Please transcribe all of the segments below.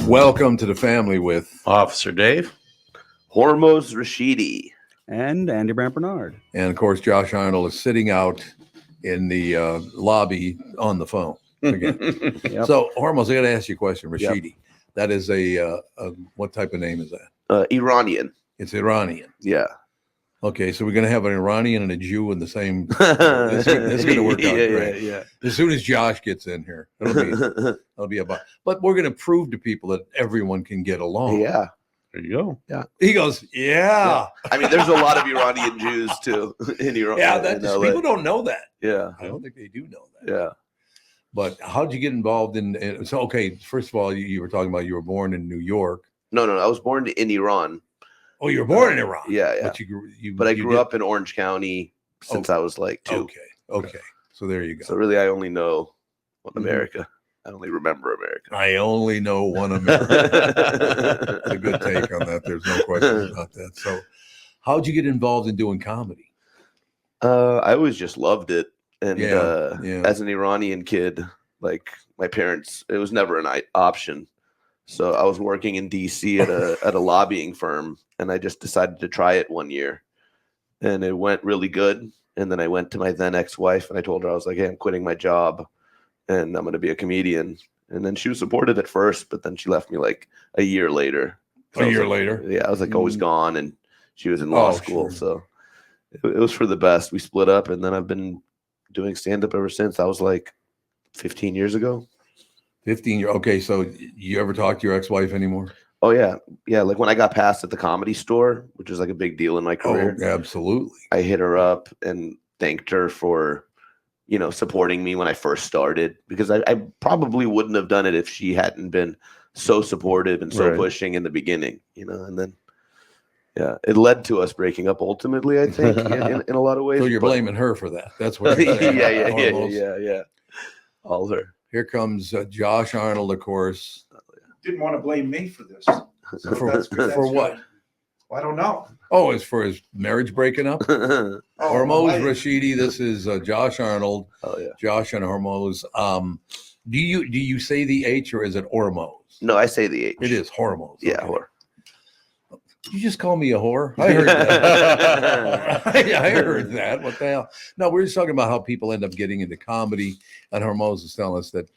Welcome to the family with Officer Dave, Hormoz Rashidi, and Andy Brandt Bernard. And of course, Josh Arnold is sitting out in the lobby on the phone again. Yep. So, Hormoz, I got to ask you a question. Rashidi, that is a what type of name is that? Iranian. It's Iranian. Yeah. Okay, so we're going to have an Iranian and a Jew in the same. This is going to work out great. Yeah. As soon as Josh gets in here, it'll be about. But we're going to prove to people that everyone can get along. Yeah. there you go. Yeah. He goes, yeah. I mean, there's a lot of Iranian Jews too in Iran. Yeah, in LA. people don't know that. Yeah. I don't think they do know that. Yeah. But how'd you get involved in so okay, first of all, you were talking about you were born in New York. No. I was born in Iran. Oh, you were born in Iran. Yeah. But I grew up in Orange County since I was like 2. Okay. So there you go. So really, I only know one America. I only remember America. I only know one America. That's a good take on that. There's no question about that. So how'd you get involved in doing comedy? I always just loved it. And Yeah. as an Iranian kid, like my parents, it was never an option. So I was working in DC at a lobbying firm, and I just decided to try it one year, and it went really good. And then I went to my then ex-wife, and I told her, I was like, hey, I'm quitting my job and I'm going to be a comedian. And then she was supportive at first, but then she left me like a year later. A year later? Yeah, I was like always gone, and she was in law school. Sure. So it was for the best. We split up, and then I've been doing stand-up ever since. That was like 15 years ago. 15 years. Okay, so you ever talk to your ex-wife anymore? Oh, yeah. Yeah, like when I got passed at the Comedy Store, which was like a big deal in my career. Oh, absolutely. I hit her up and thanked her for, supporting me when I first started, because I probably wouldn't have done it if she hadn't been so supportive and so pushing in the beginning, and then, yeah, it led to us breaking up ultimately, I think, in a lot of ways. So you're blaming her for that. That's what you're saying. Yeah. All her. Here comes Josh Arnold, of course. Didn't want to blame me for this. So For that's what? good. Well, I don't know. Oh, as for his marriage breaking up? Hormoz Rashidi, this is Josh Arnold. Oh, yeah. Josh and Hormoz. Do you say the H or is it Hormoz? No, I say the H. It is Hormoz. Yeah, okay. whore. You just call me a whore? I heard that. I heard that. What the hell? No, we're just talking about how people end up getting into comedy. And Hormoz is telling us that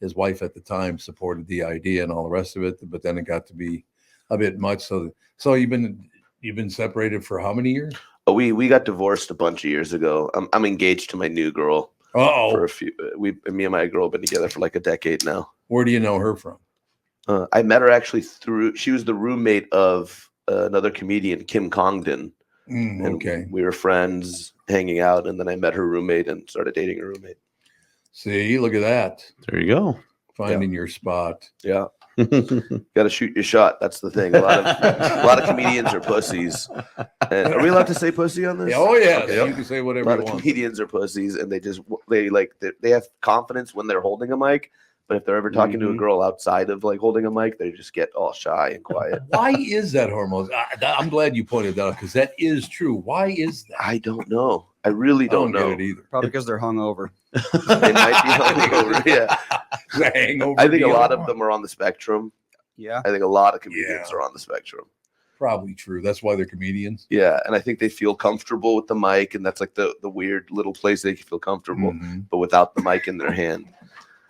his wife at the time supported the idea and all the rest of it, but then it got to be a bit much. So you've been separated for how many years? Oh, we got divorced a bunch of years ago. I'm engaged to my new girl. For a few. Me and my girl have been together for like a decade now. Where do you know her from? I met her actually she was the roommate of another comedian, Kim Congdon. Okay. We were friends, hanging out, and then I met her roommate and started dating her roommate. See, look at that. There you go. Finding your spot. Yeah. Got to shoot your shot. That's the thing. A lot of comedians are pussies. And are we allowed to say pussy on this? Oh yeah, Okay. you can say whatever A lot you of want. comedians are pussies, and they have confidence when they're holding a mic, but if they're ever talking to a girl outside of like holding a mic, they just get all shy and quiet. Why is that, Hormoz? I'm glad you pointed that out because that is true. Why is that? I don't know. I really don't know. get it either. Probably because they're hungover. They might be hungover. Yeah, The hangover I think a deal? lot of them are on the spectrum. Yeah. I think a lot of comedians are on the spectrum. Probably true. That's why they're comedians. Yeah, and I think they feel comfortable with the mic, and that's like the weird little place they can feel comfortable, but without the mic in their hand.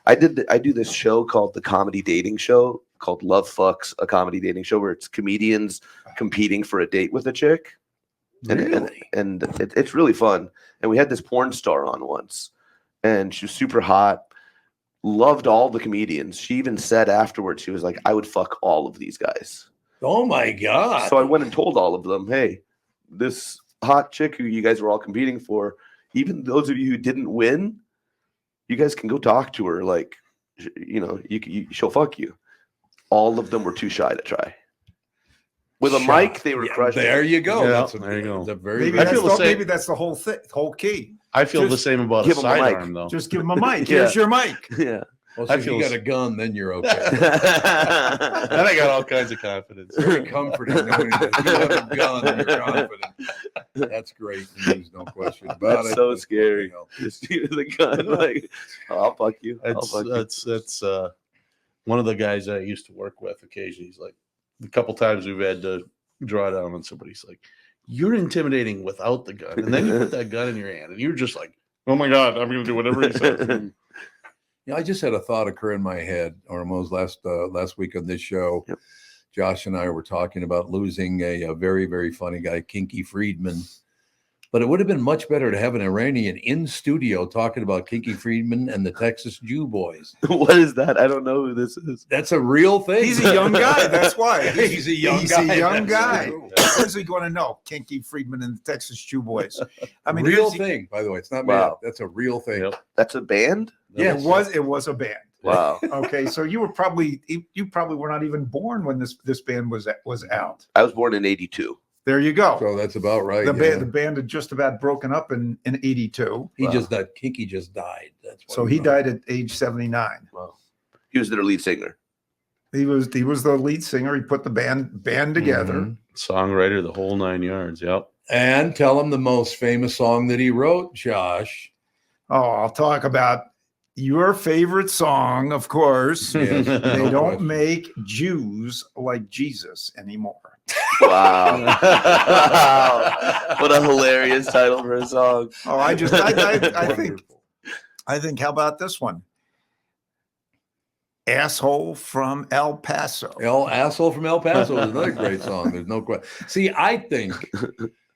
I do this show called the Comedy Dating Show called Love Fucks, a comedy dating show where it's comedians competing for a date with a chick. Really? And it's really fun. And we had this porn star on once, and she was super hot, loved all the comedians. She even said afterwards, she was like, I would fuck all of these guys. Oh my God. So I went and told all of them, hey, this hot chick who you guys were all competing for, even those of you who didn't win, you guys can go talk to her. Like, she'll fuck you. All of them were too shy to try. With a mic, they were crushing. There you go. Yeah, That's there you go. That's a very, Maybe, very I feel the same. maybe that's the whole key. I feel the Just same about a give 'em a mic. sidearm, though. Just give him a mic. Yeah. Here's your mic. Yeah. well, so I if you feel got s- a gun, then you're okay. And I got all kinds of confidence. Very comforting knowing that you have a gun and you're confident. That's great news, no question about That's it. so But, scary. you know, Just use the gun. Like, I'll fuck you. I'll fuck you. That's one of the guys that I used to work with occasionally, he's like, a couple times we've had to draw down on somebody's like, you're intimidating without the gun. And then you put that gun in your hand and you're just like, oh my God, I'm going to do whatever he says. I just had a thought occur in my head, Hormoz, last week on this show. Yep. Josh and I were talking about losing a very, very funny guy, Kinky Friedman. But it would have been much better to have an Iranian in studio talking about Kinky Friedman and the Texas Jew Boys. What is that? I don't know who this is. That's a real thing. He's a young guy. That's why. He's a young He's guy. a young That's guy. true. Where's he going to know? Kinky Friedman and the Texas Jew Boys. I mean, Real who's he- thing, by the way. It's not Wow. made up. That's a real thing. Yep. That's a band? Yes. It was a band. Wow. Okay, so you probably were not even born when this band was out. I was born in 82. There you go. So that's about right. the yeah. band the band had just about broken up in 82. He Wow. just died. Kinky just died. That's why So he died at age 79. Wow. He was their lead singer. He was the lead singer. He put the band together. Mhm. Songwriter, the whole 9 yards. Yep. And tell him the most famous song that he wrote, Josh. Oh, I'll talk about your favorite song, of course. Yes. They No don't question. make Jews like Jesus anymore. Wow. Wow. What a hilarious title for a song. Oh, I think Wonderful. how about this one? Asshole from El Paso. Asshole from El Paso is another great song. There's no question. See, I think,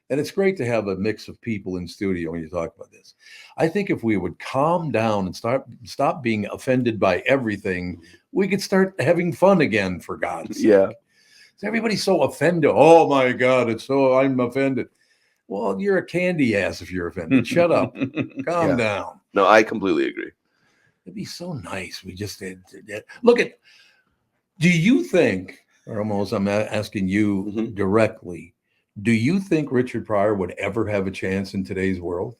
and it's great to have a mix of people in studio when you talk about this. I think if we would calm down and stop being offended by everything, we could start having fun again, for God's sake. Yeah. Everybody's so offended. Oh my God, I'm offended. Well, you're a candy ass if you're offended. Shut up. Calm Yeah. down. No, I completely agree. It'd be so nice. We just did. Look at. Do you think, or almost, I'm asking you Mhm. directly, do you think Richard Pryor would ever have a chance in today's world?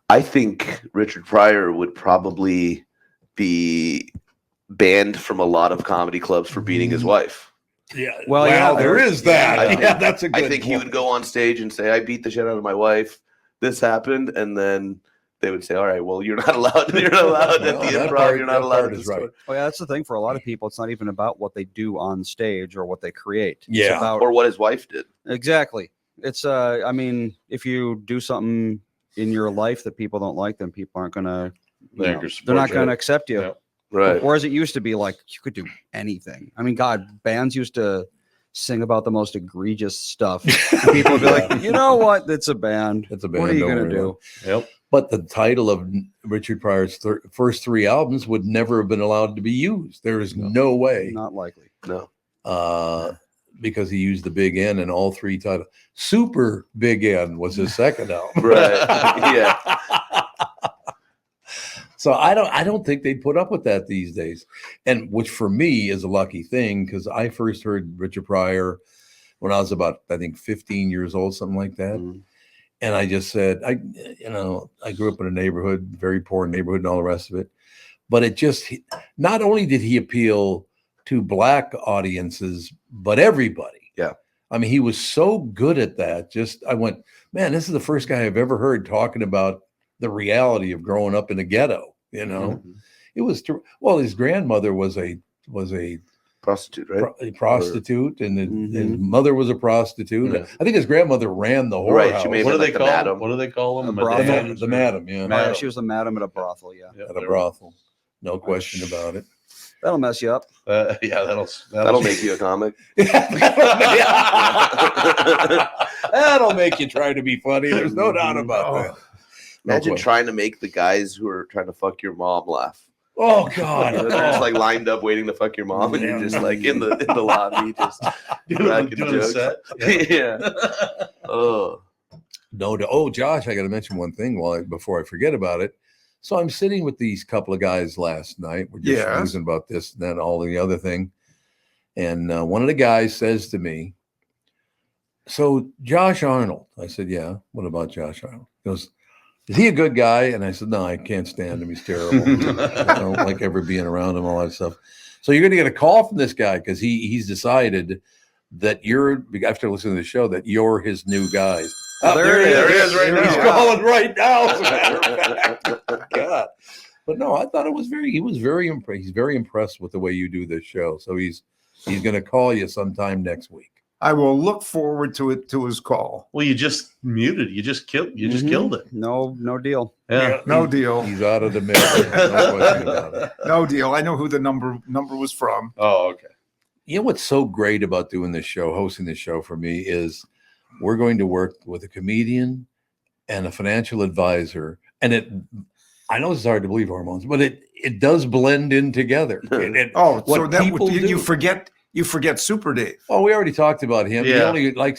I think Richard Pryor would probably be banned from a lot of comedy clubs for beating his wife. Yeah. Well, yeah, there is that. I Yeah, think- that's a good. I think he point. would go on stage and say, I beat the shit out of my wife. This happened. And then they would say, all right, well, you're not allowed. You're not allowed at Well, the that improv. part- You're not that allowed part at is the right. store. Oh yeah, that's the thing for a lot of people. It's not even about what they do on stage or what they create. It's Yeah. about, Or what his wife did. exactly. It's I mean, if you do something in your life that people don't like, then people aren't gonna. They're They're not going to accept you. Yeah. Right. Whereas it used to be like you could do anything. I mean, God, bands used to sing about the most egregious stuff. And people would be like, you know what? It's a band. It's a band. What are you don't going to worry do? about it. Yep. But the title of Richard Pryor's first three albums would never have been allowed to be used. There is no way. Not likely. No. Because he used the big N in all three titles. Super Big N was his second album. Right. Yeah. So I don't think they'd put up with that these days. And which for me is a lucky thing, because I first heard Richard Pryor when I was about, I think, 15 years old, something like that. Mhm. And I just said, I grew up in a neighborhood, very poor neighborhood and all the rest of it. But it just, not only did he appeal to Black audiences, but everybody. Yeah. I mean, he was so good at that. I went, man, this is the first guy I've ever heard talking about the reality of growing up in a ghetto. You know, it was, well, his grandmother was a Prostitute, right? a prostitute, and his mother was a prostitute. Yeah. I think his grandmother ran the Right, whorehouse. she may What do like they the call madam. them? What do they call them? A brothel. the madam, yeah, Oh, yeah, Madam. she was the madam at a brothel. Yeah, Yeah, at a they're- brothel. No question about it. that'll mess you up. Yeah, That'll make you a comic. That'll make you try to be funny. There's no doubt about that. No Imagine question. trying to make the guys who are trying to fuck your mom laugh. Oh God! They're just like lined up waiting to fuck your mom, and you're just like in the lobby, just cracking doing a jokes. set. Yeah. Oh. No, oh, Josh, I got to mention one thing before I forget about it. So I'm sitting with these couple of guys last night. We're just Yes. musing about this and then all the other thing. And one of the guys says to me, "So Josh Arnold." I said, "Yeah. What about Josh Arnold?" He goes, "Is he a good guy?" And I said, "No, I can't stand him. He's terrible. I don't like ever being around him, all that stuff." So you're going to get a call from this guy because he's decided that after listening to the show, that you're his new guy. Oh, there he is. There he is right He's now. calling right now. As a matter of fact. God. But no, I thought he was very impressed. He's very impressed with the way you do this show. So he's going to call you sometime next week. I will look forward to his call. Well, you just muted. You just killed it. No deal. Yeah. No deal. He's out of the mix. No question about it. No deal. I know who the number was from. Oh, okay. You know what's so great about doing this show, hosting this show for me, is we're going to work with a comedian and a financial advisor. And I know it's hard to believe, Hormoz, but it does blend in together. You forget Super Dave. Oh, we already talked about him. Yeah.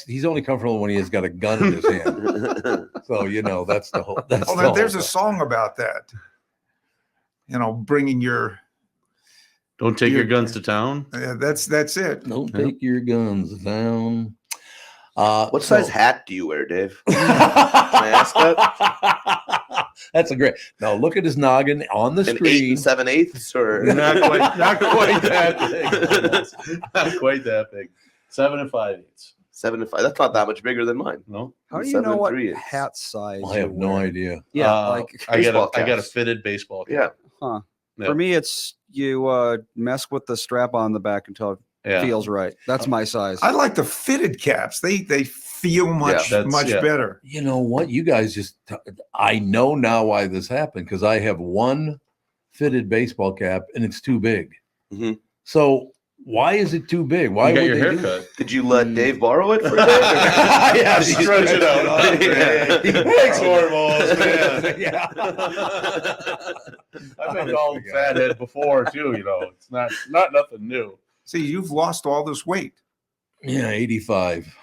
He's only comfortable when he has got a gun in his hand. So that's the whole. There's a song about that. Bringing your. Don't take your guns to town. That's it. Don't take your guns down. What size hat do you wear, Dave? Can I ask that? That's a great. Now look at his noggin on the An 8 screen. 7/8 or Not quite that big. Not quite that big. 7 5/8. 7 5. That's not that much bigger than mine. No. How do you know what 7 3/8. hat size? I have you no wear? idea. Yeah, I got a caps. fitted baseball cap. Yeah. Huh. Yeah. For me, it's you mess with the strap on the back until it Yeah. feels right. That's my size. I like the fitted caps. They feel much better. You know what? You guys I know now why this happened, because I have one fitted baseball cap and it's too big. Mhm. So why is it too big? Why You got would your they do haircut. Did you let Dave borrow it for a day? Yeah, Stretch it out. Yeah. Thanks, Hormoz, man. Yeah. I've been called fathead before too. It's not nothing new. See, you've lost all this weight. Yeah, 85.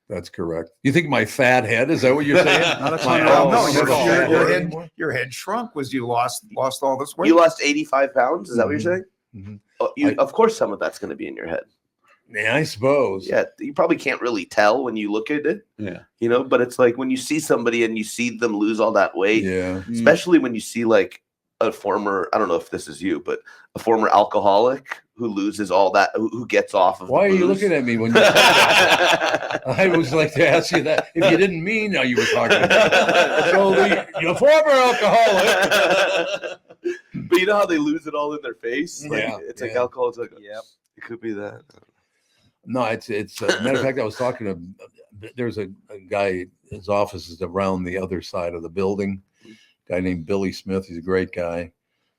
That's correct. You think my fat head? Is that what you're saying? No, that's My not arms all. are your, not your, all your over head anymore? your head shrunk. Was you lost all this weight? You lost 85 pounds? Is that what you're saying? Mhm. Oh, of course, some of that's going to be in your head. Yeah, I suppose. Yeah, you probably can't really tell when you look at it, Yeah. but it's like when you see somebody and you see them lose all that weight, Yeah. especially when you see like a former, I don't know if this is you, but a former alcoholic who loses all that, who gets off of Why the are you booze. looking at me when you I was like to ask you that. If you didn't mean how you were talking about. So you're a former alcoholic. But you know how they lose it all in their face? Like, Yeah, it's like yeah. alcohol. It's like, Yep. it could be that. No, it's matter of fact, I was talking to there's a guy, his office is around the other side of the building, a guy named Billy Smith. He's a great guy,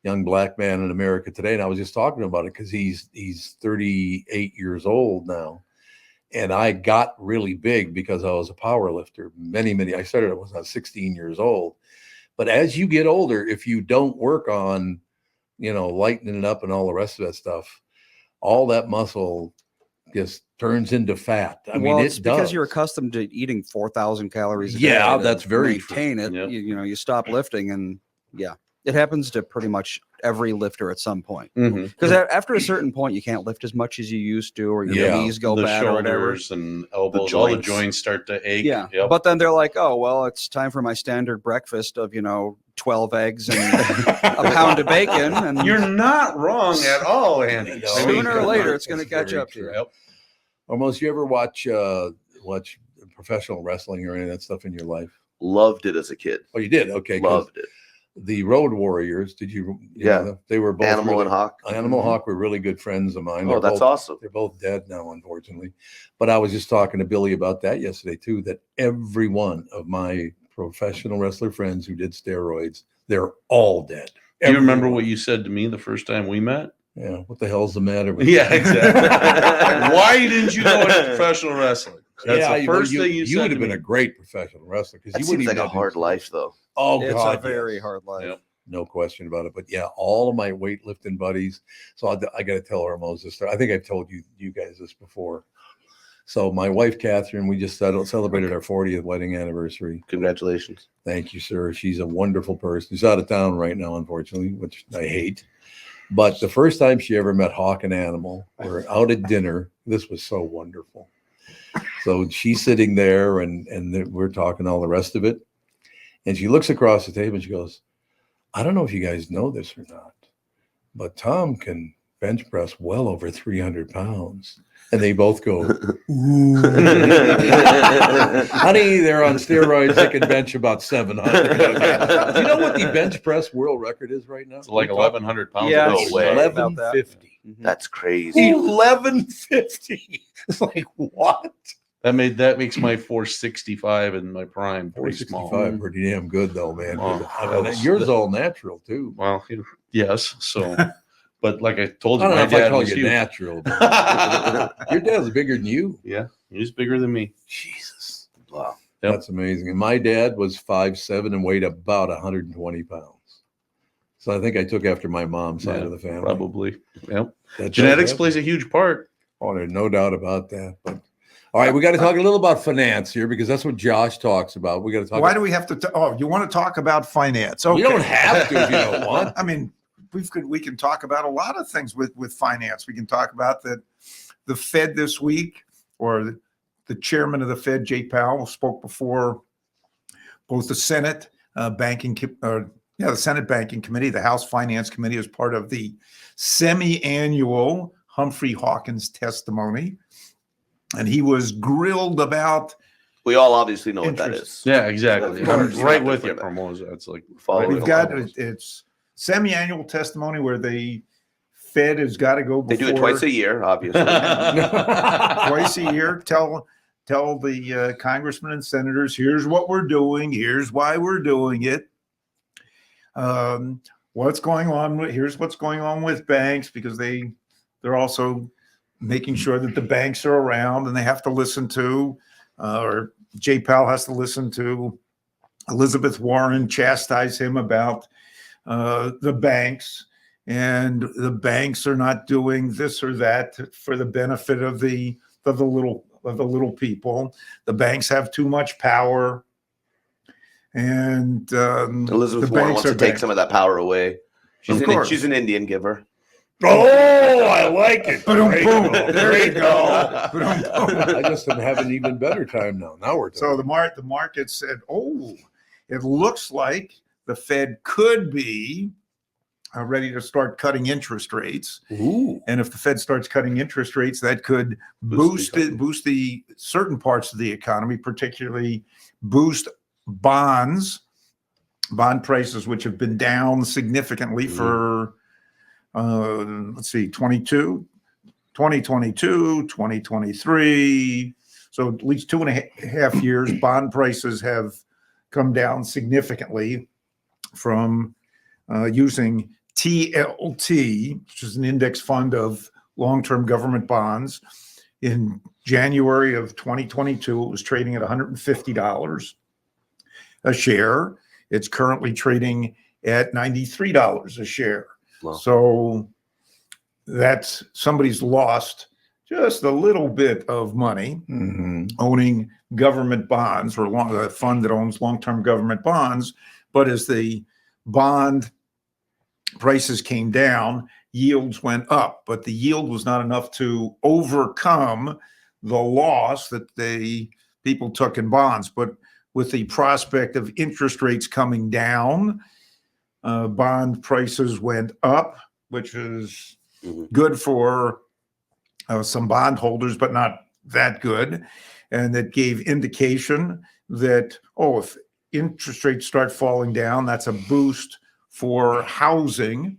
young black man in America today. And I was just talking about it because he's 38 years old now. And I got really big because I was a power lifter. I started when I was 16 years old. But as you get older, if you don't work on, lightening it up and all the rest of that stuff, all that muscle just turns into fat. I mean, it's it because does. you're accustomed to eating 4,000 calories a day. Yeah, to that's very true. maintain it. Yep. You stop lifting, and it happens to pretty much every lifter at some point. Mm-hmm. Because after a certain point, you can't lift as much as you used to, or your knees go The bad or whatever. shoulders and elbows, all the joints. joints start to ache. Yeah, Yep. but then they're like, "Oh, well, it's time for my standard breakfast of 12 eggs and a pound of bacon." And You're not wrong at all, Andy. No, sooner or he's later, not. it's going to That's catch very up to true. you. Yep. Almost, you ever watch professional wrestling or any of that stuff in your life? Loved it as a kid. Oh, you did? Okay. 'Cause Loved it. the Road Warriors, did you Yeah. know, they were both Animal really, and Hawk. Animal Hawk were really good friends of mine. Oh, They're that's both, awesome. They're both dead now, unfortunately. But I was just talking to Billy about that yesterday too, that every one of my professional wrestler friends who did steroids, they're all dead. Do you remember Everyone. what you said to me the first time we met? Yeah, what the hell's the matter with Yeah, you? exactly. Why didn't you go into professional wrestling? That's Yeah, the first thing you you said would to have been me. a great professional wrestler because That you seems wouldn't like even a hard life, though. Oh It's God, a very yes. hard life. Yep. No question about it. But yeah, all of my weightlifting buddies. So I got to tell Hormoz this story. I think I've told you guys this before. So my wife Catherine, we just celebrated our 40th wedding anniversary. Congratulations. Thank you, sir. She's a wonderful person. She's out of town right now, unfortunately, which I hate. But the first time she ever met Hawk and Animal, we're out at dinner. This was so wonderful. So she's sitting there and we're talking all the rest of it. And she looks across the table and she goes, I don't know if you guys know this or not, but Tom can bench press well over 300 pounds. And they both go, ooh. Honey, they're on steroids. They can bench about 700. Do you know what the bench press world record is right now? It's like 1,100 pounds. Yeah, of no weight. way. 1150. That's crazy. 1150. It's like, what? That makes my 465 in my prime pretty small. 465, pretty damn good though, man. Oh, I mean, yours all natural too. Well, yes. So, but like I told I you, don't know my if I dad call was you huge. natural. But your dad's bigger than you. Yeah, he's bigger than me. Jesus. Wow. Yep. That's amazing. And my dad was 5'7" and weighed about 120 pounds. So I think I took after my mom's side Yeah, of the family. Probably. Yep. That Genetics does plays a huge part. Oh, there's no doubt about that. But all right, we got to talk a little about finance here because that's what Josh talks about. We got to talk. Why do we have to? Oh, you want to talk about finance? Okay. We don't have to if you don't want. I mean, we can talk about a lot of things with finance. We can talk about the Fed this week, or the chairman of the Fed, Jay Powell, spoke before both the Senate the Senate Banking Committee, the House Finance Committee, as part of the semi-annual Humphrey Hawkins testimony, and he was grilled about. We all obviously know what that Interest. is. Yeah, exactly. Of I'm course. right with you, Yeah. Hormoz. That's like Follow We've it. got it's semi-annual testimony where the Fed has got to go They before do it twice a year, obviously. twice a year. Tell the congressmen and senators, here's what we're doing. Here's why we're doing it. What's going on? Here's what's going on with banks, because they're also making sure that the banks are around, and they have to listen to, or Jay Powell has to listen to Elizabeth Warren chastise him about the banks, and the banks are not doing this or that for the benefit of the little people. The banks have too much power, and Elizabeth the Warren banks wants to are take banks. some of that power away. Of course. She's an Indian giver. Oh, I like it. Boom, Great. boom. There you go. Boom, boom. I just am having an even better time now. Now we're So talking. the market said, "Oh, it looks like the Fed could be ready to start cutting interest rates." Ooh. And if the Fed starts cutting interest rates, that could Boost boost the certain parts of the economy, particularly boost bond prices, which have been down significantly for let's see, 2022, 2023. So at least 2.5 years, bond prices have come down significantly from using TLT, which is an index fund of long-term government bonds. In January of 2022, it was trading at $150 a share. It's currently trading at $93 a share. Wow. So that's somebody's lost just a little bit of money owning government bonds, or a fund that owns long-term government bonds. But as the bond prices came down, yields went up, but the yield was not enough to overcome the loss that the people took in bonds. But with the prospect of interest rates coming down, bond prices went up, which is good for some bondholders, but not that good. And that gave indication that, if interest rates start falling down, that's a boost for housing.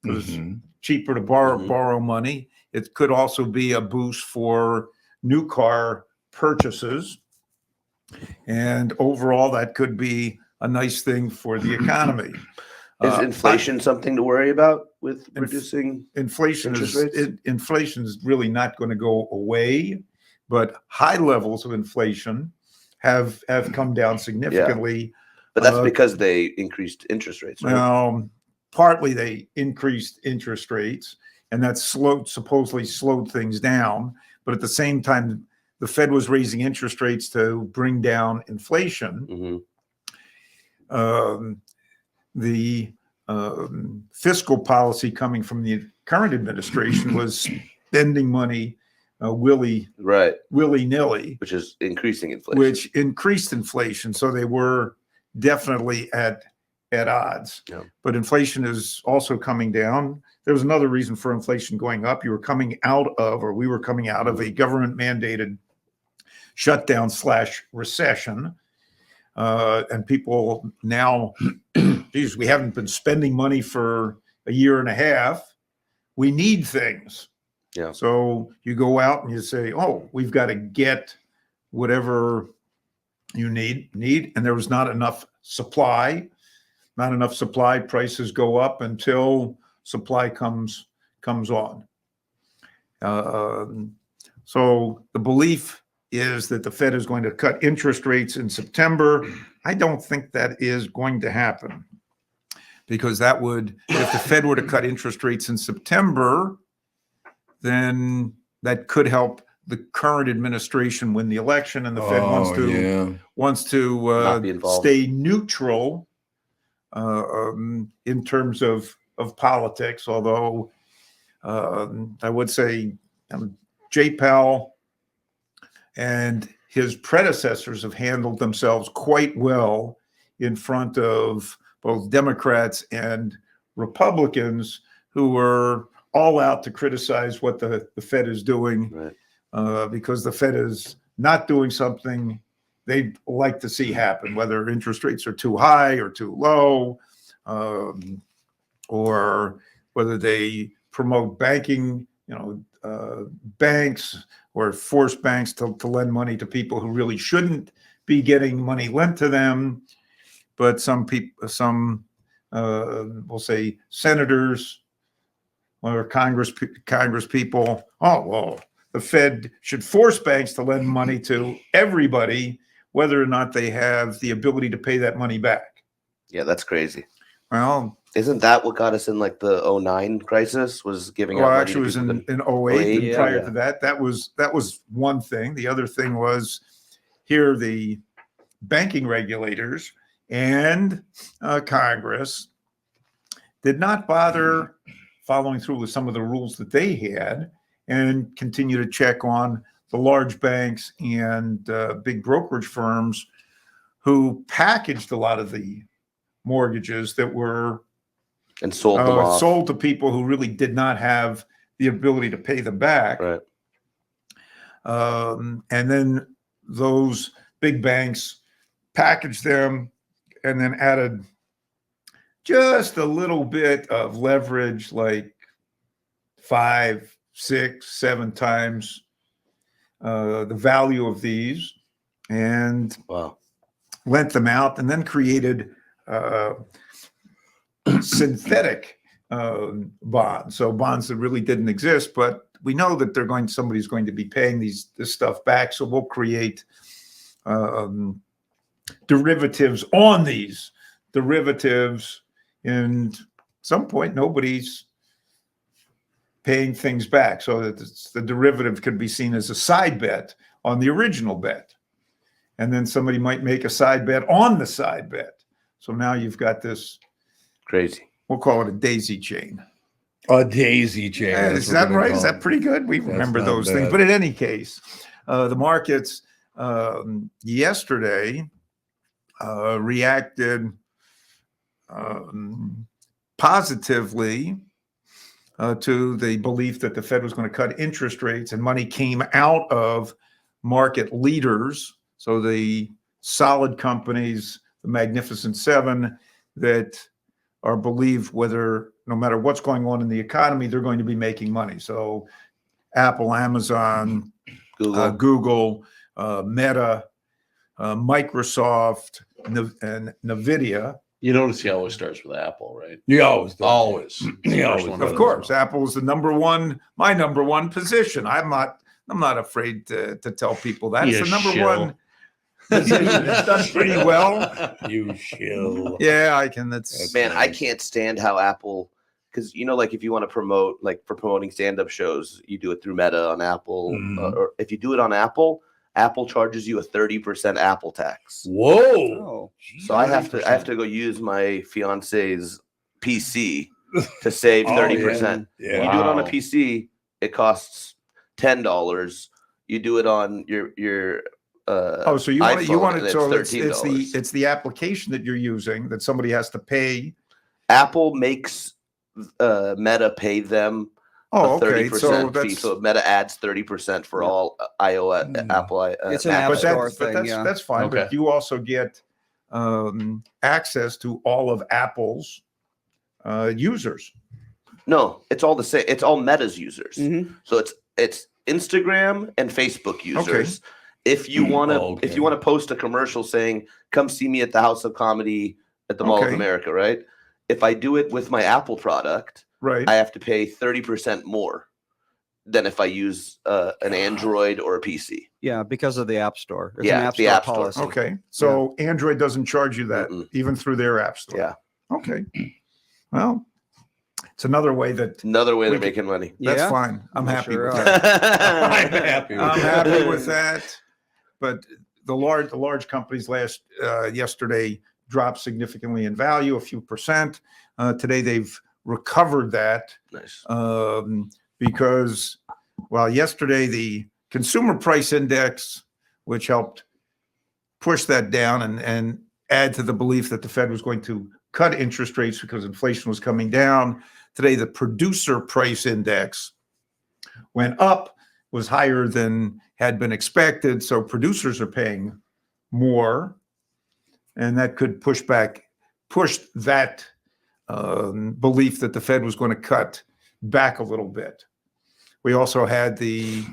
It's cheaper to borrow money. It could also be a boost for new car purchases. And overall, that could be a nice thing for the economy. Is inflation something to worry about with reducing Inflation interest rates? inflation is really not going to go away, but high levels of inflation have come down significantly. But that's because they increased interest rates, right? Partly they increased interest rates, and that supposedly slowed things down. But at the same time, the Fed was raising interest rates to bring down inflation. The fiscal policy coming from the current administration was spending money willy-nilly, Which is increasing inflation. which increased inflation. So they were definitely at at odds. Yeah. But inflation is also coming down. There was another reason for inflation going up. You were coming out of, or we were coming out of a government mandated shutdown / recession. And people now, geez, we haven't been spending money for a year and a half. We need things. Yeah. So you go out and you say, oh, we've got to get whatever you need. And there was not enough supply. Not enough supply. Prices go up until supply comes on. So the belief is that the Fed is going to cut interest rates in September. I don't think that is going to happen, because that would, if the Fed were to cut interest rates in September, then that could help the current administration win the election, and the Fed wants to Not be involved. stay neutral in terms of politics. Although I would say Jay Powell and his predecessors have handled themselves quite well in front of both Democrats and Republicans, who were all out to criticize what the Fed is doing, Right. because the Fed is not doing something they'd like to see happen, whether interest rates are too high or too low, or whether they promote banking, banks, or force banks to lend money to people who really shouldn't be getting money lent to them. But some people, we'll say senators or Congress people, oh, well, the Fed should force banks to lend money to everybody, whether or not they have the ability to pay that money back. Yeah, that's crazy. Well, Isn't that what got us in like the 09 crisis? Was giving out money actually, it was to people in that- 08. And prior yeah. to that, that was one thing. The other thing was, here the banking regulators and Congress did not bother following through with some of the rules that they had, and continue to check on the large banks and big brokerage firms who packaged a lot of the mortgages that were and sold them off. sold to people who really did not have the ability to pay them back. Right. And then those big banks packaged them and then added just a little bit of leverage, like 5, 6, 7 times the value of these, and Wow. lent them out, and then created synthetic bonds. So bonds that really didn't exist, but we know that somebody's going to be paying this stuff back. So we'll create derivatives on these derivatives, and at some point nobody's paying things back, so that the derivative could be seen as a side bet on the original bet. And then somebody might make a side bet on the side bet. So now you've got this, Crazy. we'll call it a daisy chain. A daisy chain. Yeah, that's is what that we're right? gonna Is call that it. pretty good? We That's remember not those things. bad. But in any case, the markets yesterday reacted positively to the belief that the Fed was going to cut interest rates, and money came out of market leaders. So the solid companies, the Magnificent Seven, that are believed, whether no matter what's going on in the economy, they're going to be making money. So Apple, Amazon, Google. Google, Meta, Microsoft, and NVIDIA. You notice he always starts with Apple, right? You always do. Always. He First always one does. Of out course, his mouth. Apple is the my number one position. I'm not afraid to tell people that. It's You the number shill. one position. It's done pretty well. You shill. Yeah, I can. That's Man, I can't stand how Apple, because like if you want to promote, like for promoting stand-up shows, you do it through Meta on Apple, Mhm. or if you do it on Apple charges you a 30% Apple tax. Whoa. Oh, So I have to go use my fiance's PC to save Oh, 30%. Yeah. You do it on a Wow. PC, it costs $10. You do it on your So you want iPhone, and it? it's So it's $13. the application that you're using that somebody has to pay. Apple makes Meta pay them Oh, a 30% okay. So fee. that's So Meta adds 30% for all iOS, Mm. Apple. It's an Mac App but Store that's thing, yeah. that's fine. Okay. But you also get access to all of Apple's users. No, it's all the same. It's all Meta's users. Mhm. So it's Instagram and Facebook users. If you want to, Okay. if you want to post a commercial saying, "Come see me at the House of Comedy at the Mall of Okay. America," right? If I do it with my Apple product, Right. I have to pay 30% more than if I use an Android or a PC. Yeah, because of the App Store. It's Yeah, an App the Store App Store. policy. Okay. So Android doesn't charge you that Mm-mm. even through their app store. Yeah. Okay. Well, it's another way that Another way they're We making money. that's Yeah. fine. I'm They happy sure with are. that. I'm happy with I'm that. happy with that. But the large companies yesterday dropped significantly in value, a few percent. Today they've recovered that Nice. because, well, yesterday the consumer price index, which helped push that down and add to the belief that the Fed was going to cut interest rates because inflation was coming down. Today, the producer price index went up, was higher than had been expected. So producers are paying more, and that could push that belief that the Fed was going to cut back a little bit. We also had the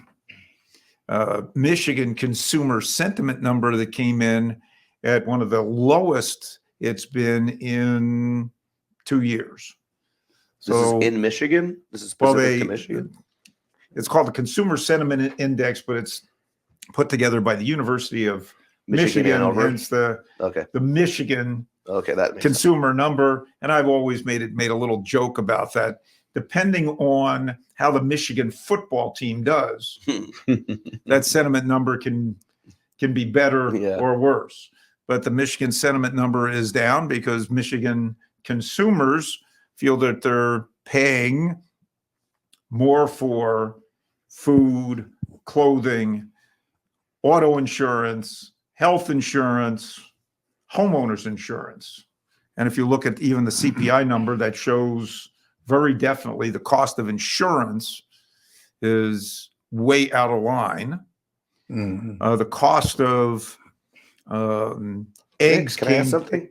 Michigan consumer sentiment number that came in at one of the lowest it's been in 2 years. This is in Michigan. This is specific to Michigan. It's called the Consumer Sentiment Index, but it's put together by the University of Michigan, Ann Arbor. hence the Okay. Michigan Okay, that makes consumer number. And I've always made a little joke about that. Depending on how the Michigan football team does, that sentiment number can be better Yeah. or worse. But the Michigan sentiment number is down because Michigan consumers feel that they're paying more for food, clothing, auto insurance, health insurance, homeowners insurance. And if you look at even the CPI number, that shows very definitely the cost of insurance is way out of line. Mhm. The cost of eggs Can I ask something?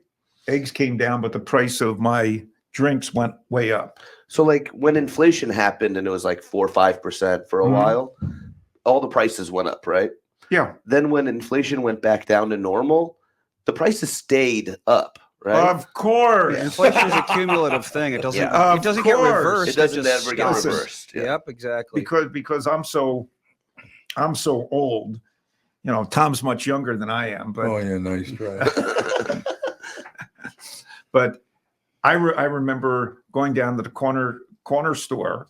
eggs came down, but the price of my drinks went way up. So, like when inflation happened and it was like 4 or 5% for a Mhm. while, all the prices went up, right? Yeah. Then when inflation went back down to normal, the prices stayed up, right? Of course. Inflation is a cumulative thing. It doesn't. Yeah. It doesn't Of get course. reversed. It doesn't just ever get stops. reversed. Yeah. Yep, exactly. Because I'm so old. You know, Tom's much younger than I am, but Oh yeah, nice try. but I remember going down to the corner store,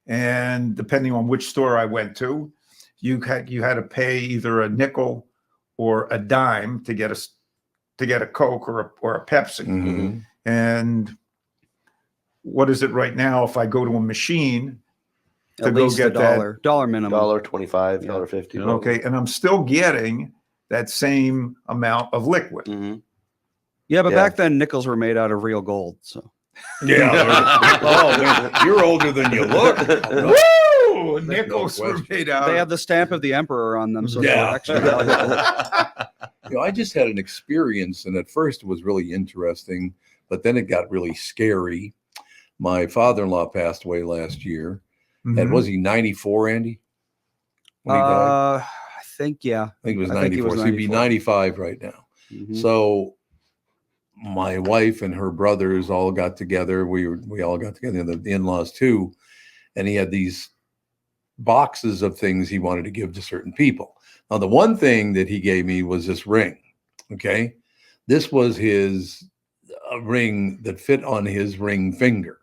and depending on which store I went to, you had to pay either a nickel or a dime to get a Coke or a Pepsi. Mhm. And what is it right now? If I go to a machine to At go least get that, $1 minimum. $1.25, Yeah. $1.50. okay, and I'm still getting that same amount of liquid. Mhm. Yeah, but Yeah. back then nickels were made out of real gold. So Yeah. Oh, man, you're older than you look. Woo! no Nickels were question. made out. they had the stamp of the emperor on them, so they Yeah. were extra valuable. You know, I just had an experience, and at first it was really interesting, but then it got really scary. My father-in-law passed away last year, and Mhm. was he 94, Andy? When he died? I think yeah. I think it was I think he 94. was So he'd be 94. 95 right now. Mhm. So my wife and her brothers all got together. We all got together, the in-laws too, and he had these boxes of things he wanted to give to certain people. Now, the one thing that he gave me was this ring. Okay, this was his ring that fit on his ring finger.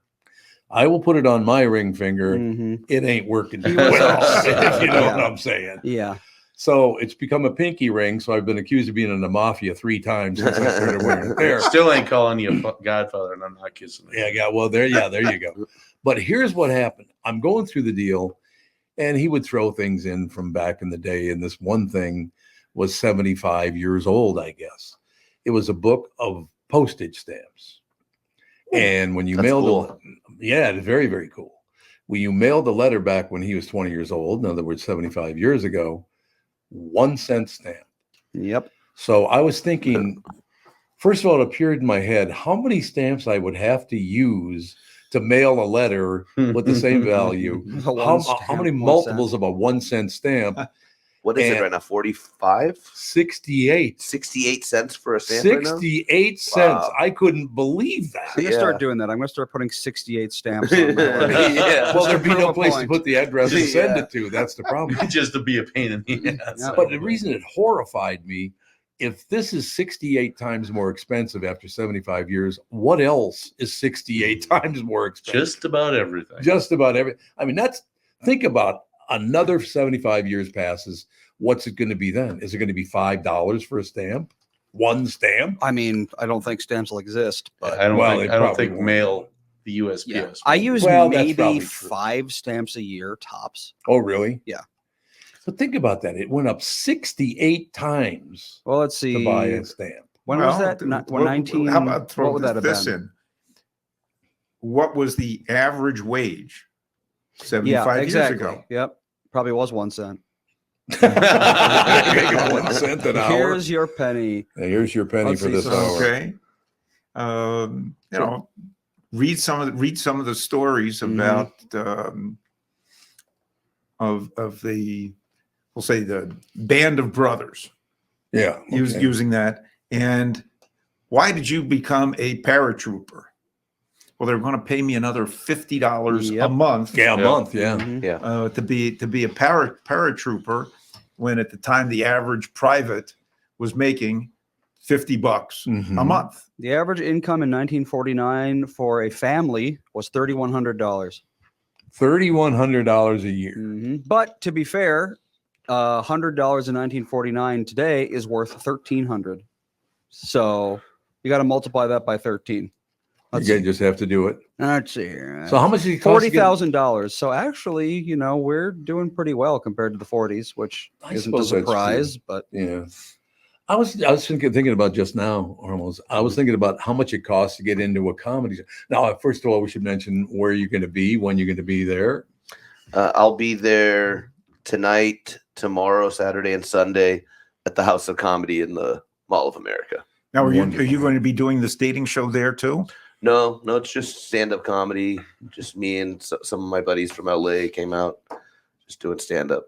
I will put it on my ring finger. Mhm. It ain't working He well, was- if you know Yeah. what I'm saying. Yeah. So it's become a pinky ring. So I've been accused of being in the mafia 3 times since I started wearing it there. Still ain't calling you a godfather, and I'm not kissing it. Yeah, well, there you go. But here's what happened. I'm going through the deal. And he would throw things in from back in the day. And this one thing was 75 years old, I guess. It was a book of postage stamps. And when you That's mailed cool. them, yeah, it's very, very cool. When you mailed the letter back when he was 20 years old, in other words, 75 years ago, 1 cent stamp. Yep. So I was thinking, first of all, it appeared in my head how many stamps I would have to use to mail a letter with the same value. The How one stamp, many 1 cent. multiples of a 1 cent stamp? What is it And- right now? 45? 68. 68 cents for a stamp right now? 68 cents. Wow. I couldn't believe that. I'm gonna Yeah. start doing that. I'm gonna start putting 68 stamps on my letter. Yeah. Well, there'd be Prove no a place to point. put the address to send Yeah. it to. That's the problem. Just to be a pain in the ass. Yeah. But the reason it horrified me, if this is 68 times more expensive after 75 years, what else is 68 times more expensive? Just about everything. Just about every. I mean, think about another 75 years passes. What's it going to be then? Is it going to be $5 for a stamp? One stamp? I mean, I don't think stamps will exist, but I don't Well, think, they I don't probably think won't. mail the USPS. yeah, will. I use Well, that's maybe probably true. 5 stamps a year tops. Oh, really? Yeah. But think about that. It went up 68 times Well, let's see. to buy a stamp. When was Well, that? When 19. How about throw what would that have this been? in? What was the average wage 75 Yeah, years exactly. ago? Yep. Probably was 1 cent. Making 1 cent an hour. Here's your penny. Here's your penny Let's for see this some- hour. Okay. You know, read some of the stories Mhm. about of the, we'll say, the band of brothers Yeah. okay. using that. And why did you become a paratrooper? Well, they're going to pay me another $50 a Yep. month Yeah, a Yeah. month. Yeah. Mhm. to be a paratrooper, when at the time the average private was making $50 a Mhm. month. The average income in 1949 for a family was $3,100. $3,100 a year. But to be fair, $100 in 1949 today is worth $1,300. So you got to multiply that by 13. Let's You see. just have to do it. Let's see here. So how much did it cost? to get- $40,000. So actually, you know, we're doing pretty well compared to the 40s, which I isn't a suppose that's true. surprise. But Yeah. I was thinking about just now, Hormoz. I was thinking about how much it costs to get into a comedy show. Now, first of all, we should mention where you're going to be, when you're going to be there. I'll be there tonight, tomorrow, Saturday, and Sunday at the House of Comedy in the Mall of America. Now, are you Wonderful. going to be doing this dating show there too? No, it's just stand-up comedy. Just me and some of my buddies from LA came out, just doing stand-up.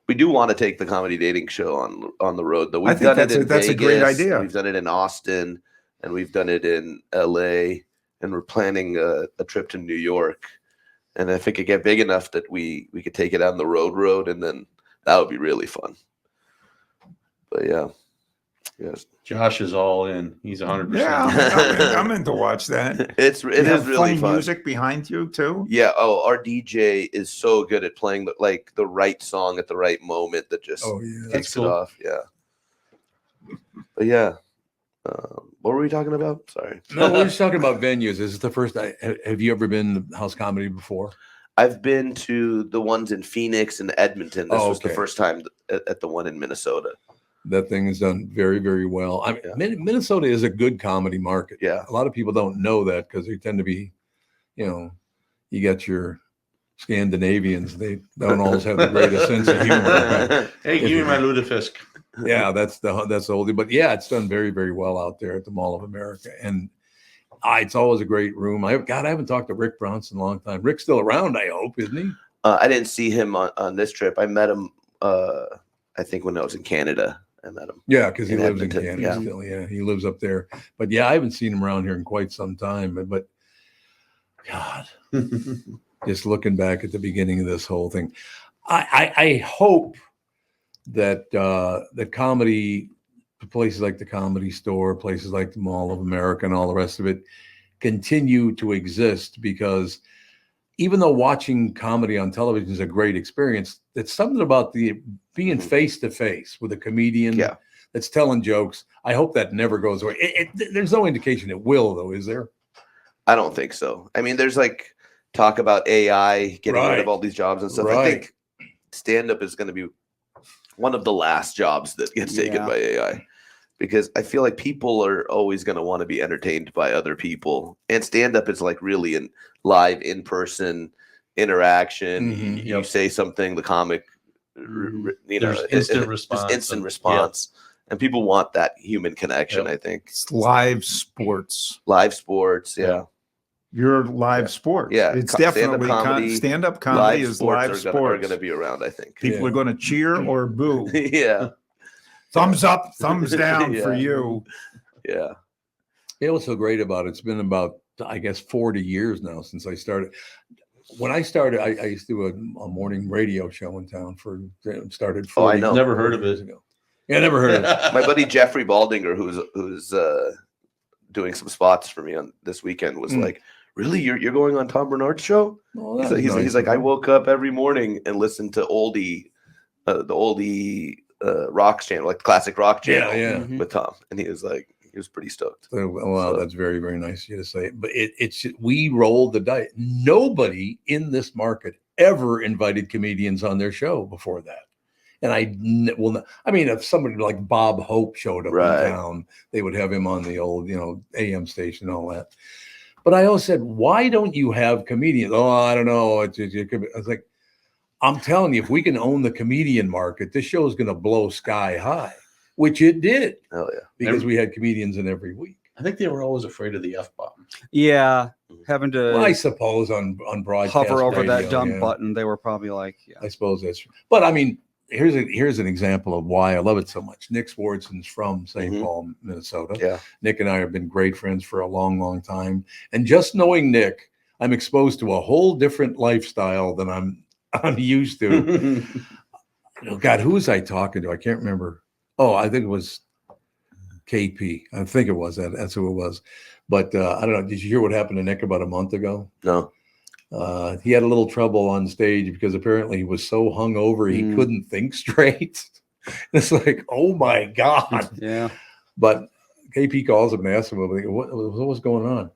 We do want to take the comedy dating show on the road, though. I think that's a great idea. We've done it in Austin, and we've done it in LA, and we're planning a trip to New York. And if it could get big enough that we could take it on the road, and then that would be really fun. But yeah, yes, Josh is all in. He's 100%. Yeah, I'm in to watch that. it You is have really funny fun. music behind you too. Yeah. Oh, our DJ is so good at playing the right song at the right moment that just yeah. kicks cool. it off. Yeah. But yeah, what were we talking about? Sorry. No, we're just talking about venues. This is the first. Have you ever been to house comedy before? I've been to the ones in Phoenix and Edmonton. This Oh, was the okay. first time at the one in Minnesota. That thing is done very, very well. I mean, Yeah. Minnesota is a good comedy market. Yeah. A lot of people don't know that because they tend to be, you got your Scandinavians. They don't always have the greatest sense of humor. But Hey, give me my lutefisk. yeah, that's the whole thing. But yeah, it's done very, very well out there at the Mall of America, and it's always a great room. I haven't talked to Rick Bronson in a long time. Rick's still around, I hope, isn't he? I didn't see him on this trip. I met him, I think, when I was in Canada. I met him. Yeah, because he In lives in Edmonton, Canada yeah. still. Yeah, he lives up there. But yeah, I haven't seen him around here in quite some time. But God, just looking back at the beginning of this whole thing, I hope that that comedy, places like the Comedy Store, places like the Mall of America, and all the rest of it continue to exist, because even though watching comedy on television is a great experience, it's something about the being face to face with a comedian Yeah. that's telling jokes. I hope that never goes away. There's no indication it will, though, is there? I don't think so. I mean, there's like talk about AI getting rid Right. of all these jobs and stuff. I Right. think stand up is going to be one of the last jobs that gets taken Yeah. by AI, because I feel like people are always going to want to be entertained by other people, and stand up is like really in live, in person interaction. Mhm. You say something, the comic, you know, There's instant response. Just instant and- response, and people want that human connection. Yep. I think It's live sports. live sports, Yeah. You're live sports. Yeah, It's stand-up definitely comedy, stand-up comedy live is sports live are sports. going to be around. I think. People Yeah. are going to cheer or boo. Yeah, Thumbs up, thumbs down for Yeah. you. yeah. You know what's so great about it? It's been about, I guess, 40 years now since I started. When I started, I used to do a morning radio show in town started 40, Oh, I know. Never heard of years it. ago. Yeah, never heard of it. My buddy Jeffrey Baldinger, who's doing some spots for me on this weekend, was like, "Really, you're going on Tom Bernard's show?" Well, He's that like, was nice he's like, of I him. woke up every morning and listened to the oldie rock channel, like the classic rock channel, Yeah. with Tom, and he was pretty stoked. Well, So- that's very, very nice of you to say. But it's we rolled the dice. Nobody in this market ever invited comedians on their show before that. And I mean, if somebody like Bob Hope showed up Right. in town, they would have him on the old, AM station and all that. But I always said, why don't you have comedians? Oh, I don't know. I was like, I'm telling you, if we can own the comedian market, this show is going to blow sky high, which it did Hell yeah. because we had comedians in every week. I think they were always afraid of the F-bomb. Yeah, having to Well, I suppose on broadcast hover over that radio, dumb yeah. button, they were probably like, yeah. I suppose that's. But I mean, here's an example of why I love it so much. Nick Swartzen's from St. Mhm. Paul, Minnesota. Yeah. Nick and I have been great friends for a long, long time. And just knowing Nick, I'm exposed to a whole different lifestyle than I'm used to. God, who was I talking to? I can't remember. Oh, I think it was KP. I think it was that's who it was. But I don't know. Did you hear what happened to Nick about a month ago? No. He had a little trouble on stage because apparently he was so hungover he Mm. couldn't think straight. It's like, oh my God. Yeah. But KP calls him and asks him, what was going on?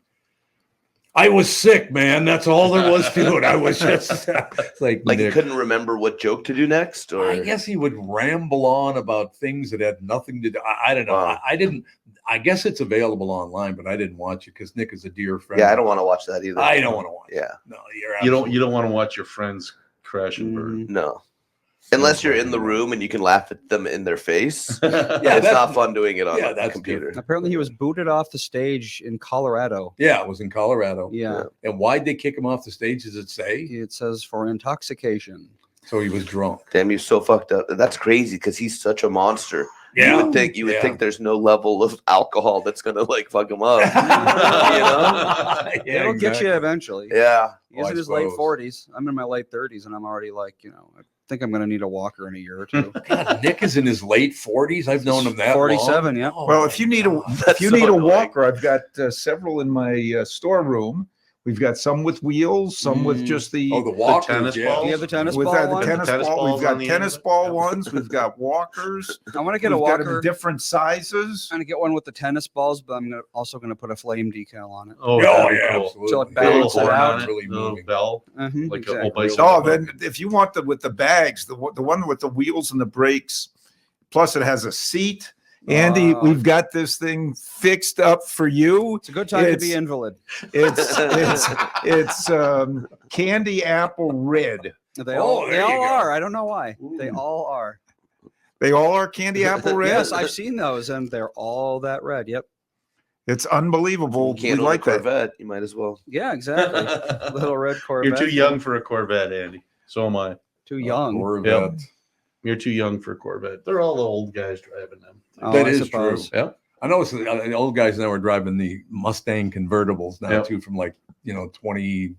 I was sick, man. That's all there was to it. I was just it's like Like he Nick, couldn't remember what joke to do next, or I guess he would ramble on about things that had nothing to do. I don't know. Wow. I didn't. I guess it's available online, but I didn't watch it because Nick is a dear friend. yeah, I don't want to watch that either. I don't want to watch it. Yeah, No, You don't want to watch your friends crash and burn. no. Unless you're in the room and you can laugh at them in their face. Yeah, it's that's- not fun doing it on yeah, the that's computer. Apparently, he was booted off the stage in Colorado. Yeah, it was in Colorado. Yeah. And why'd they kick him off the stage? Does it say? It says for intoxication. So he was drunk. Damn, he's so fucked up. That's crazy because he's such a monster. Yeah. You would think there's no level of alcohol that's gonna like fuck him up. Yeah, It'll get you eventually. Yeah. He's Oh, I in his late suppose. 40s. I'm in my late 30s, and I'm already like, I think I'm going to need a walker in a year or two. God, Nick is in his late 40s. I've known him that 47, long. yeah. Oh, Well, if you need a God. if you so need a annoying. walker, I've got several in my storeroom. We've got some with wheels, some with just the Oh, the walkers, tennis yeah. balls? You have the tennis with ball the one? tennis tennis ball. balls We've got on the end tennis of it? ball Yeah. ones. We've got walkers. I want to get a We've got walker. them different sizes. I'm going to get one with the tennis balls, but I'm also going to put a flame decal on it. Oh, Oh, that'd be yeah, cool. absolutely. So it Put a little balances it horn out. on it, Really a little moving. bell, Mhm, like exactly. a old bicycle. Oh, then if you want with the bags, the one with the wheels and the brakes, plus it has a seat. Andy, Wow. we've got this thing fixed up for you. It's a good time to It's- be invalid. It's candy apple red. They Oh, all, there they you all go. are. I don't know why. They Ooh. all are. They all are candy apple red. Yes, I've seen those, and they're all that red. Yep. It's unbelievable. You can't We own like a that. Corvette. You might as well. Yeah, exactly. Little red Corvette. You're too young for a Corvette, Andy. So am I. Too young. Corvette. You're too young for a Corvette. They're all the old guys driving them. Oh, That I is suppose. true. Yep. I know the old guys now are driving the Mustang convertibles now Yep. too, from like 20,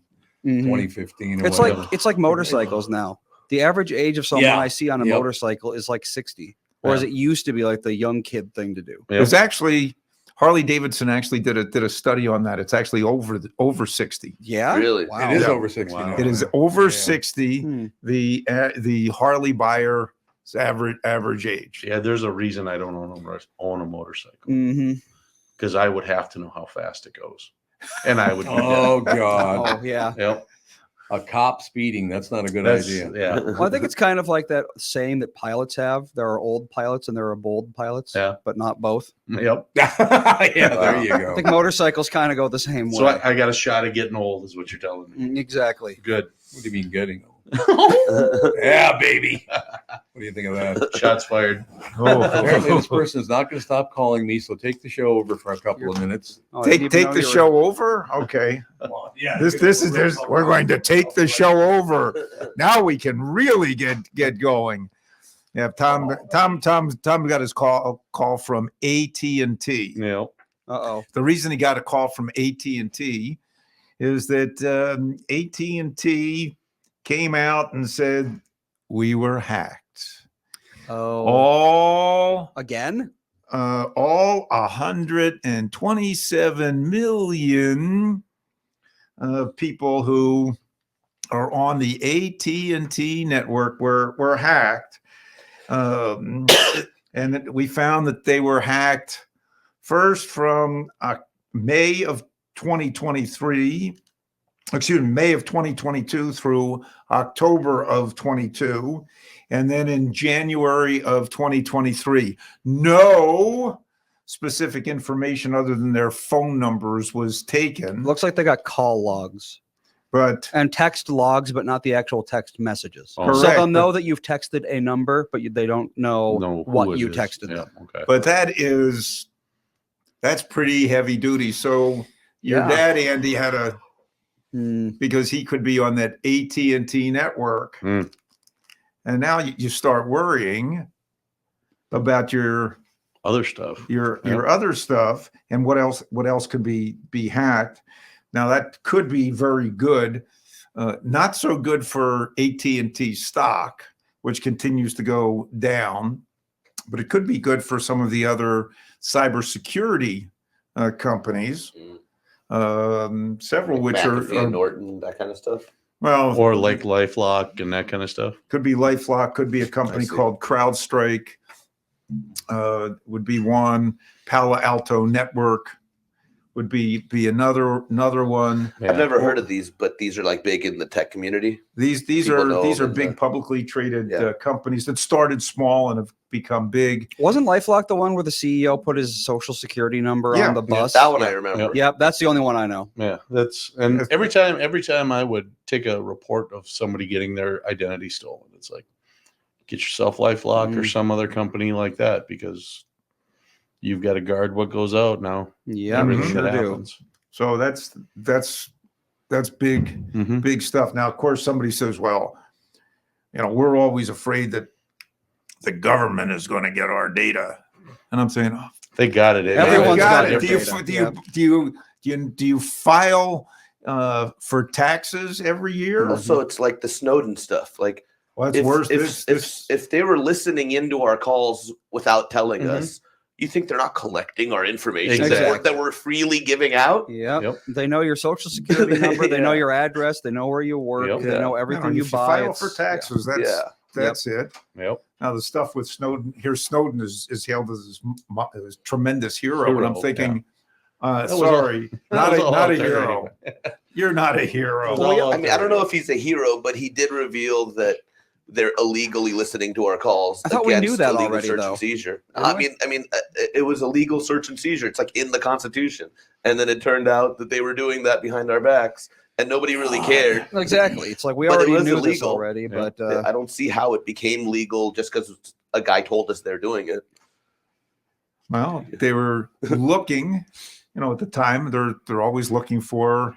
Mhm. 2015 or It's whatever. like motorcycles now. The average age of someone Yeah. I see on a Yep. motorcycle is like 60, whereas Yeah. it used to be like the young kid thing to do. Yep. There's actually Harley Davidson actually did a study on that. It's actually over 60. Yeah, Really? Wow. it is Yeah. over 60 Wow. now. It is over Yeah. 60. Hmm. The Harley buyer's average age. Yeah, there's a reason I don't own a motorcycle Mm-hmm. because I would have to know how fast it goes, and I would. Oh God. Oh yeah. Yep. A cop speeding. That's not a good That's idea. yeah. Well, I think it's kind of like that saying that pilots have. There are old pilots and there are bold pilots, Yeah. but not both. Yep. Yeah, there you I go. think motorcycles kind of go the same So way. I got a shot of getting old, is what you're telling me. Exactly. Good. What do you mean getting? Yeah, baby. What do you think of that? Shots fired. Apparently, this person is not going to stop calling me. So take the show over for a couple of minutes. Oh, I didn't Take even know the you were- show over. Okay. Yeah, This we're going to take the show over. Now we can really get going. Yeah, Tom got his call from AT&T. Yeah. Uh-oh. The reason he got a call from AT&T is that AT&T came out and said we were hacked. Oh. All Again? all 127 million people who are on the AT&T network were hacked. And we found that they were hacked first from May of 2023, May of 2022 through October of 22, and then in January of 2023. No specific information other than their phone numbers was taken, Looks like they got call logs but and text logs, but not the actual text messages. Oh. So Correct, they'll know but- that you've texted a number, but they don't know No, who what it you is. texted Yeah, them. okay. but that's pretty heavy duty. So your Yeah. dad, Andy, had a Hmm. because he could be on that AT&T network. Mm. And now you start worrying about your Other stuff. other stuff and what else could be hacked. Now that could be very good. Not so good for AT&T stock, which continues to go down, but it could be good for some of the other cybersecurity companies. Several which McAfee are and Norton, that kind of stuff. well, Or like LifeLock and that kind of stuff. could be LifeLock, could be a company I see. called CrowdStrike, would be one. Palo Alto Network would be another one. Yeah. I've never heard of these, but these are like big in the tech community. These People know are them, big publicly traded Yeah. companies that started small and have become big. Wasn't LifeLock the one where the CEO put his social security number Yeah. on the bus? That one I remember. Yep, that's the only one I know. Yeah, that's and Yes. every time I would take a report of somebody getting their identity stolen, it's like get yourself LifeLock or some other company like that because you've got to guard what goes out now. Yeah, Everything sure that do. happens. So that's big Mhm. big stuff. Now, of course, somebody says, well, we're always afraid that the government is going to get our data. And I'm saying, oh, They got it. Everyone's got got it. their Do you file for taxes every year? Also, it's like the Snowden stuff. Like Well, that's if, worse. if they were listening into our calls without telling Mhm. us, you think they're not collecting our information Exactly. that we're freely giving out? Yep. Yep. They know your social security number. They know Yeah. your address. They know where you work. Yep. They Yeah. know everything if you buy. file It's- for taxes. That's it. Yep. Now the stuff with Snowden here, Snowden is hailed as a tremendous hero, and I'm Hero, thinking, was sorry, not was all not a out there hero. You're not a hero. Well, I mean, I don't know if he's a hero, but he did reveal that they're illegally listening to our calls. I thought we against knew that illegal already, search though. and seizure. Didn't I mean, it was a legal search and seizure. It's like in the Constitution, and then it turned out that they were doing that behind our backs, and nobody really cared. Exactly. It's like we But it already was knew this illegal. already, Yeah. but I don't see how it became legal just because a guy told us they're doing it. Well, they were looking, at the time they're always looking for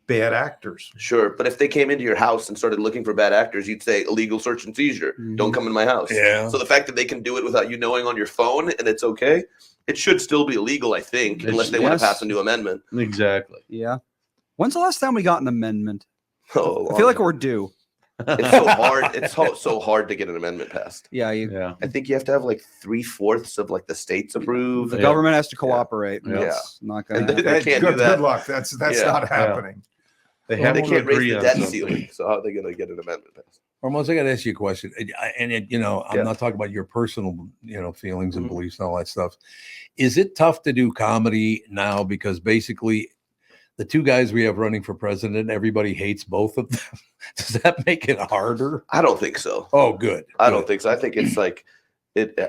bad actors. Sure, but if they came into your house and started looking for bad actors, you'd say illegal search and seizure. Don't come in my house. Yeah. So the fact that they can do it without you knowing on your phone and it's okay, it should still be illegal, I think, It's- unless they want yes. to pass a new amendment. Exactly. yeah. When's the last time we got an amendment? Oh, I feel like we're due. it's so hard. It's so hard to get an amendment passed. Yeah, Yeah. I think you have to have like 3/4 of like the states approve. the Yeah. government has to cooperate. and Yeah. That's not And going to They can't do good, that. Good luck. That's Yeah. not happening. They They have to can't raise agree the on debt something. ceiling. So how are they going to get an amendment passed? Hormoz, I got to ask you a question. I'm Yeah. not talking about your personal, feelings and Mhm. beliefs and all that stuff. Is it tough to do comedy now because basically the two guys we have running for president, everybody hates both of them. Does that make it harder? I don't think so. Oh, good. I don't think so. I think it's like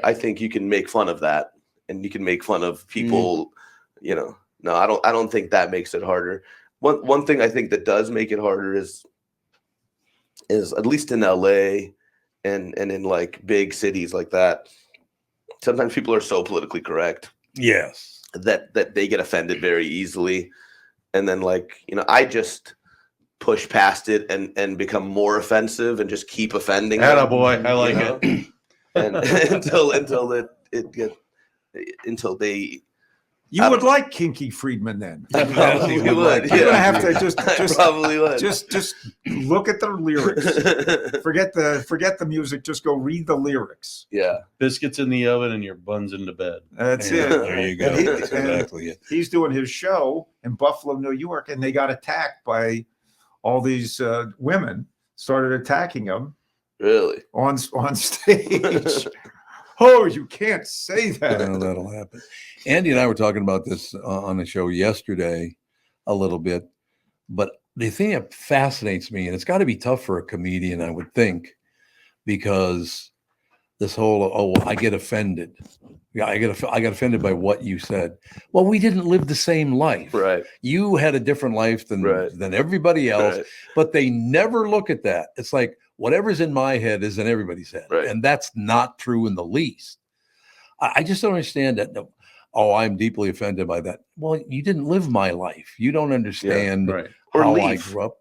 I think you can make fun of that, and you can make fun of people. You know, no, I don't think that makes it harder. One thing I think that does make it harder is at least in LA and in like big cities like that. Sometimes people are so politically correct. Yes. That they get offended very easily. And then, like, you know, I just push past it and become more offensive and just keep offending. Attaboy, I like it. And until they. You would like Kinky Friedman then. I probably would. You're gonna have to just probably would. Just look at the lyrics. Forget the music. Just go read the lyrics. Yeah. Biscuits in the oven and your buns into bed. That's Yeah, it. there you go. And That's exactly it. He's doing his show in Buffalo, New York, and they got attacked by all these women. Started attacking him Really? on stage. Oh, you can't say that. No, that'll happen. Andy and I were talking about this on the show yesterday a little bit, but the thing that fascinates me, and it's got to be tough for a comedian, I would think, because this whole, I get offended. Yeah, I got offended by what you said. Well, we didn't live the same life. Right. You had a different life than everybody else, Right. but they never look at that. It's like whatever's in my head is in everybody's head. Right. And that's not true in the least. I just don't understand that. Oh, I'm deeply offended by that. Well, you didn't live my life. You don't understand Right. Or how leave. I grew up.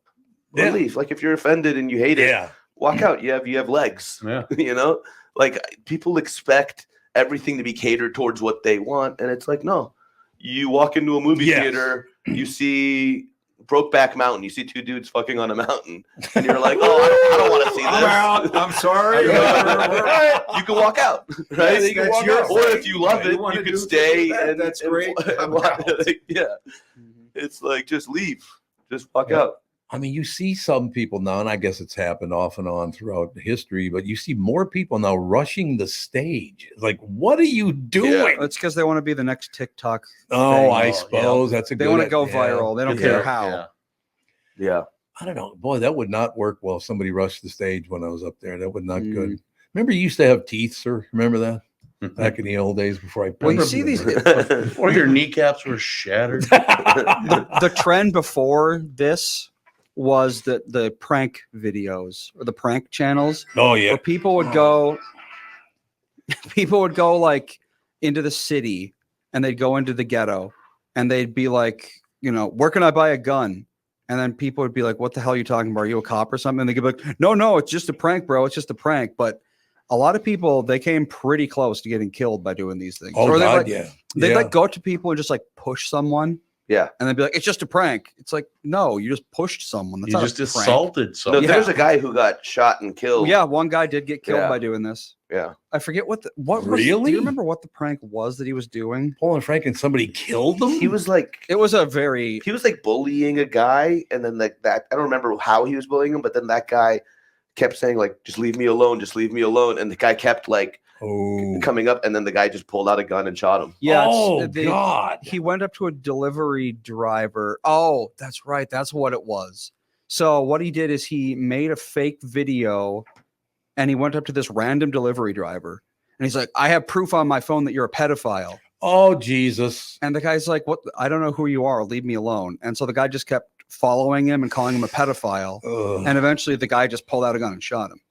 Or leave. Like, if you're offended and you hate it, Yeah. walk out. You have legs. Yeah. You know, like, people expect everything to be catered towards what they want, and it's like, no. You walk into a movie Yes. theater, you see Brokeback Mountain, you see two dudes fucking on a mountain, and you're like, oh, I don't want to see this. I'm out. I'm sorry. You can walk out, right? That's You can walk your out. Or thing. if you love You it, wanna you can do stay. that, And that's great. I'm walk, out. yeah, it's like, just leave, just walk out. I mean, you see some people now, and I guess it's happened off and on throughout history, but you see more people now rushing the stage. Like, what are you doing? It's because they want to be the next TikTok. Oh, thing. I suppose that's a They good want to go idea. viral. They don't care how. Yeah. Yeah, I don't know. Boy, that would not work well if somebody rushed the stage when I was up there. That would not Mm. good. Remember, you used to have teeth, sir? Remember that? Back in the old days before I Well, you punched see these. them. Or your kneecaps were shattered. The trend before this was the prank videos or the prank channels Oh, yeah. where people would go like into the city and they'd go into the ghetto and they'd be like, you know, where can I buy a gun? And then people would be like, what the hell are you talking about? Are you a cop or something? And they could be like, no, it's just a prank, bro. It's just a prank. But a lot of people, they came pretty close to getting killed by doing these things. Oh, Or they'd God, like, yeah. they'd Yeah. like go up to people and just like push someone. yeah. And they'd be like, it's just a prank. It's like, no, you just pushed someone. That's You not just a prank. assaulted No, someone. there's a guy who got shot and killed. Yeah, one guy did get killed Yeah. by doing this. Yeah. I forget what was, do Really? you remember what the prank was that he was doing? Paul and Frank and somebody killed them? He was like, It was a very bullying a guy, and then that I don't remember how he was bullying him, but then that guy kept saying, like, just leave me alone, and the guy kept like coming up, and then the guy just pulled out a gun and shot him. yeah. Oh, God. He went up to a delivery driver. Oh, that's right. That's what it was. So what he did is he made a fake video, and he went up to this random delivery driver, and he's like, "I have proof on my phone that you're a pedophile." Oh, Jesus. And the guy's like, "What? I don't know who you are. Leave me alone." And so the guy just kept following him and calling him a pedophile. Ugh. And eventually the guy just pulled out a gun and shot him.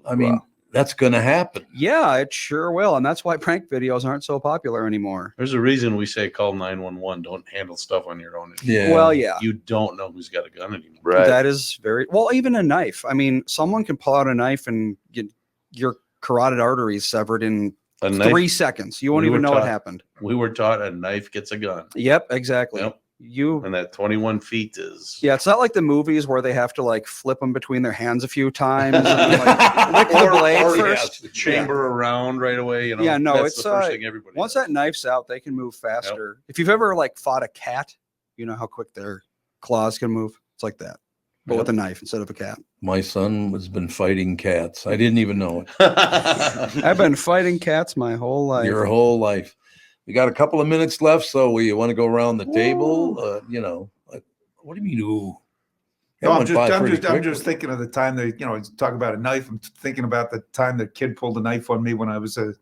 I mean, that's going to happen. Yeah, it sure will. And that's why prank videos aren't so popular anymore. There's a reason we say call 911. Don't handle stuff on your own. Yeah. Well, yeah. You don't know who's got a gun anymore. Right. That is very well, even a knife. I mean, someone can pull out a knife and get your carotid arteries severed in A knife. 3 seconds. You won't We even were know what taught- happened. We were taught a knife gets a gun. Yep, exactly. Yep. You And that 21 feet is. Yeah, it's not like the movies where they have to like flip them between their hands a few times and like lick the blade first. The chamber around right away. You know. Yeah, no, that's it's, the first thing everybody. Once does. that knife's out, they can move faster. If you've ever like fought a cat, you know how quick their claws can move. It's like that, but with a knife instead of a cat. My son has been fighting cats. I didn't even know it. I've been fighting cats my whole life. Your whole life. We got a couple of minutes left, so we want to go around the table. You know, What do you mean? Ooh. That No, I'm went just, by I'm pretty just, I'm quickly. just thinking of the time that, talk about a knife. I'm thinking about the time the kid pulled a knife on me when I was a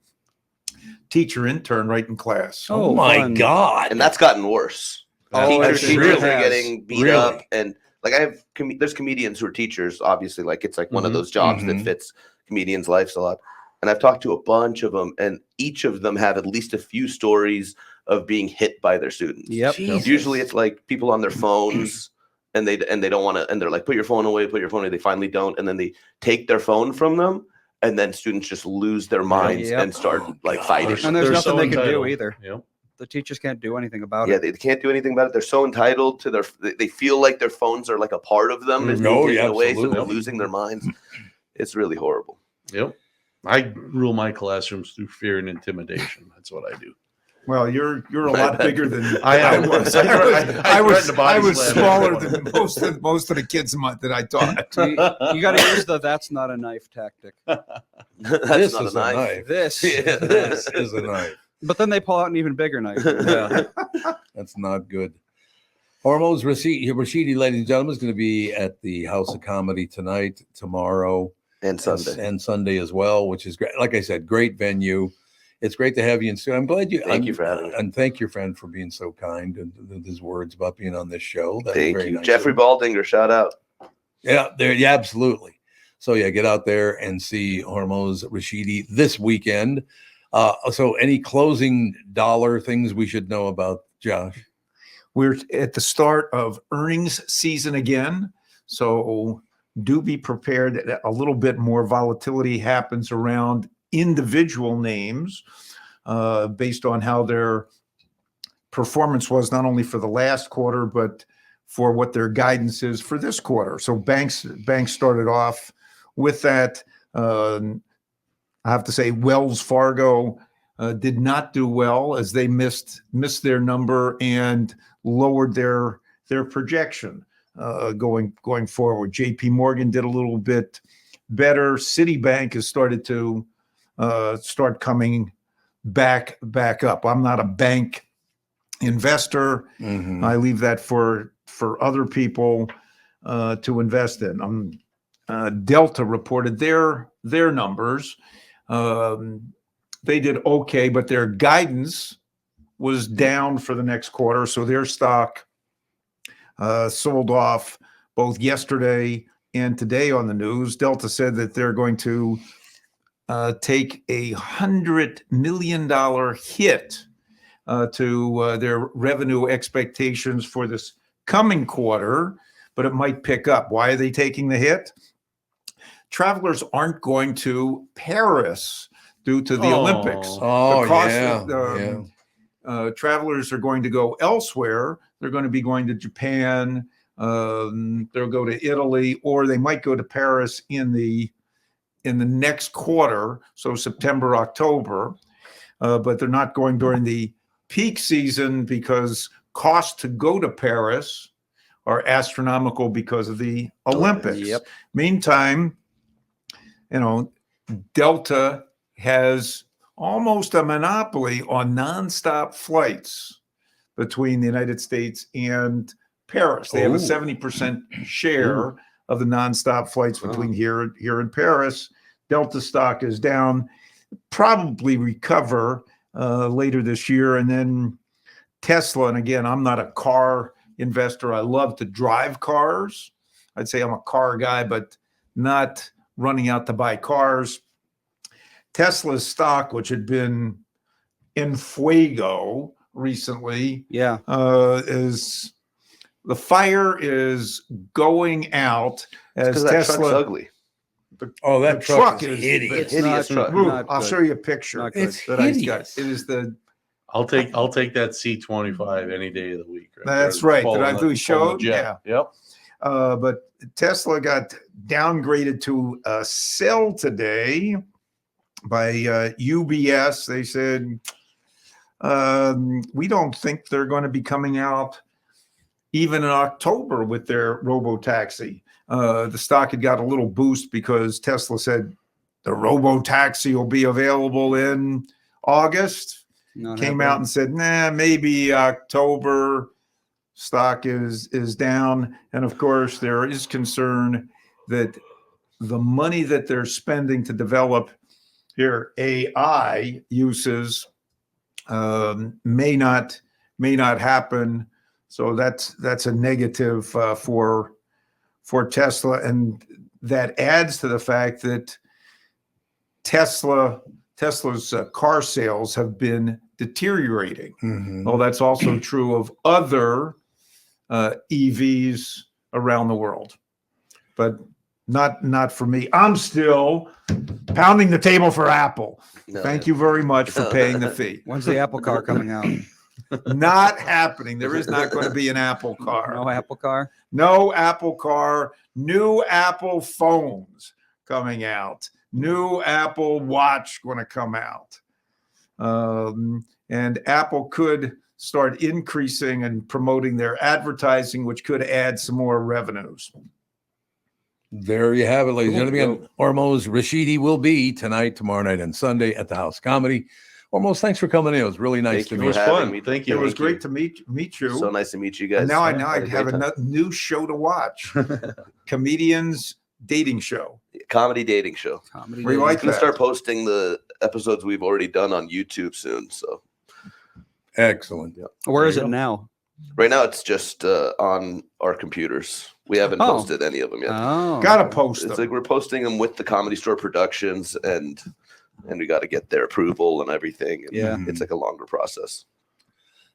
teacher intern right in class. Oh my fun. God. And that's gotten worse. Oh, Teachers it really are has. getting beat Really? up, and like I have, there's comedians who are teachers. Obviously, like it's like one of Mhm. those jobs that Mhm. fits comedians' lives a lot. And I've talked to a bunch of them, and each of them have at least a few stories of being hit by their students. Yep. Jesus. Usually, it's like people on their phones, and they don't want to, and they're like, "Put your phone away, put your phone away." They finally don't, and then they take their phone from them, and then students just lose their minds Yep. and start Oh, like God. fighting. And there's They're nothing so they can do entitled. either. Yep. The teachers can't do anything about Yeah, it. they can't do anything about it. They're so entitled to their. They feel like their phones are like a part of them. It's Mhm. being Oh, taken yeah, away, so they're absolutely. losing their minds. It's really horrible. Yep. I rule my classrooms through fear and intimidation. That's what I do. Well, you're a lot bigger than I I am. was. I I was threatened a body I was slam. smaller than most of the kids that I taught. So you got to use the "that's not a knife" tactic. That's This not is a knife. This, Yeah. This is a knife. but then they pull out an even bigger knife. Yeah. That's not good. Hormoz Rashidi, ladies and gentlemen, is going to be at the House of Comedy tonight, tomorrow, And Sunday. and Sunday as well, which is great. Like I said, great venue. It's great to have you in studio. I'm glad you. Thank you for having me. And thank your friend for being so kind and with his words about being on this show. That was Thank very you. nice Jeffrey of him. Baldinger, shout out. Yeah, there. Yeah, absolutely. So yeah, get out there and see Hormoz Rashidi this weekend. So any closing dollar things we should know about, Josh? We're at the start of earnings season again, so do be prepared that a little bit more volatility happens around individual names based on how their performance was, not only for the last quarter, but for what their guidance is for this quarter. So banks started off with that. I have to say Wells Fargo did not do well as they missed their number and lowered their projection going forward. JP Morgan did a little bit better. Citibank has started to start coming back up. I'm not a bank investor. Mhm. I leave that for other people to invest in. Delta reported their numbers. They did okay, but their guidance was down for the next quarter. So their stock sold off both yesterday and today on the news. Delta said that they're going to take $100 million hit to their revenue expectations for this coming quarter, but it might pick up. Why are they taking the hit? Travelers aren't going to Paris due to the Olympics. Oh, The cost yeah. of, travelers are going to go elsewhere. They're going to be going to Japan. They'll go to Italy, or they might go to Paris in the next quarter, so September, October. But they're not going during the peak season because costs to go to Paris are astronomical because of the Olympics. Yep. Meantime, Delta has almost a monopoly on nonstop flights between the United States and Paris. They have a Ooh. 70% share of the nonstop flights between here and Paris. Delta stock is down, probably recover later this year. And then Tesla, and again, I'm not a car investor. I love to drive cars. I'd say I'm a car guy, but not running out to buy cars. Tesla's stock, which had been in fuego recently, Yeah. is the fire is going out as Because that truck's Tesla. ugly. Oh, that The truck, truck is is- hideous. Hideous truck. Not I'll good. show you a picture Not good. It's that I got. hideous. It is the. I'll take that C25 any day of the week. That's there, right. Did pulling I do the show? jet. Yep. But Tesla got downgraded to a sell today by UBS. They said, we don't think they're going to be coming out even in October with their robo-taxi. The stock had got a little boost because Tesla said the robo-taxi will be available in August. Not Came happening. out and said, nah, maybe October. stock is down, and of course there is concern that the money that they're spending to develop here AI uses may not happen. So that's a negative for Tesla, and that adds to the fact that Tesla's car sales have been deteriorating. Mhm. Well, that's also true of other EVs around the world, but not for me. I'm still pounding the table for Apple. No. Thank you very much for paying the fee. When's the Apple car coming out? Not happening. There is not going to be an Apple car. No Apple car? No Apple car. New Apple phones coming out. New Apple Watch going to come out. And Apple could start increasing and promoting their advertising, which could add some more revenues. There you have it, ladies and Cool. gentlemen. Hormoz Rashidi will be tonight, tomorrow night, and Sunday at the House Comedy. Hormoz, thanks for coming in. It was really nice Thank to you It meet was for you. having fun. me. Thank It you. was great to meet you. So nice to meet you guys. And now I Had a have great time. a new show to watch. Comedians Dating Show. Comedy dating show. Comedy We dating. like I'm gonna that. start posting the episodes we've already done on YouTube soon. So Excellent. Where is There it you go. now? right now it's just on our computers. We haven't Oh. posted any of them yet. Oh. Gotta post It's them. like we're posting them with the Comedy Store Productions, and we got to get their approval and everything. And Yeah. it's like a longer process.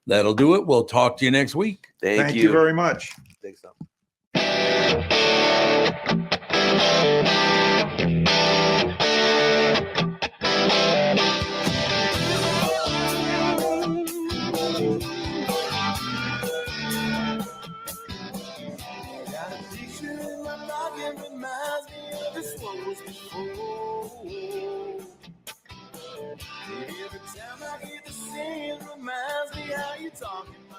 That'll do it. We'll talk to you next week. Thank you very much. Thanks, Tom. Got a picture in my pocket, reminds me of this was before. Every time I hear the singing, reminds me how you talking my